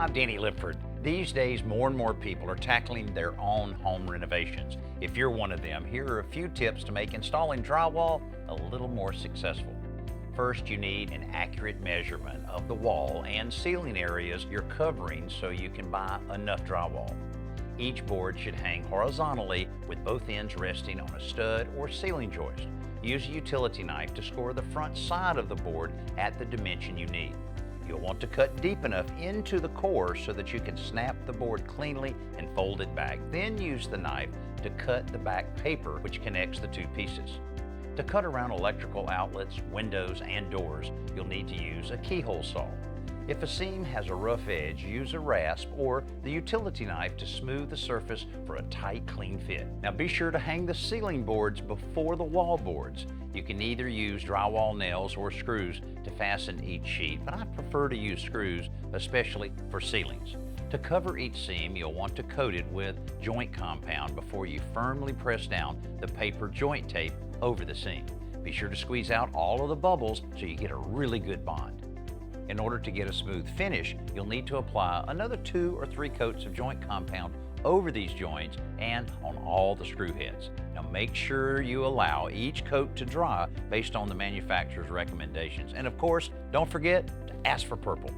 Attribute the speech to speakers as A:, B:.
A: Hi, I'm Danny Lipford. These days, more and more people are tackling their own home renovations. If you're one of them, here are a few tips to make installing drywall a little more successful. First, you need an accurate measurement of the wall and ceiling areas you're covering so you can buy enough drywall. Each board should hang horizontally with both ends resting on a stud or ceiling joist. Use a utility knife to score the front side of the board at the dimension you need. You'll want to cut deep enough into the core so that you can snap the board cleanly and fold it back. Then use the knife to cut the back paper which connects the two pieces. To cut around electrical outlets, windows, and doors, you'll need to use a keyhole saw. If a seam has a rough edge, use a rasp or the utility knife to smooth the surface for a tight, clean fit. Now be sure to hang the ceiling boards before the wall boards. You can either use drywall nails or screws to fasten each sheet, but I prefer to use screws, especially for ceilings. To cover each seam, you'll want to coat it with joint compound before you firmly press down the paper joint tape over the seam. Be sure to squeeze out all of the bubbles so you get a really good bond. In order to get a smooth finish, you'll need to apply another 2 or 3 coats of joint compound over these joints and on all the screw heads. Now make sure you allow each coat to dry based on the manufacturer's recommendations. And of course, don't forget to ask for purple.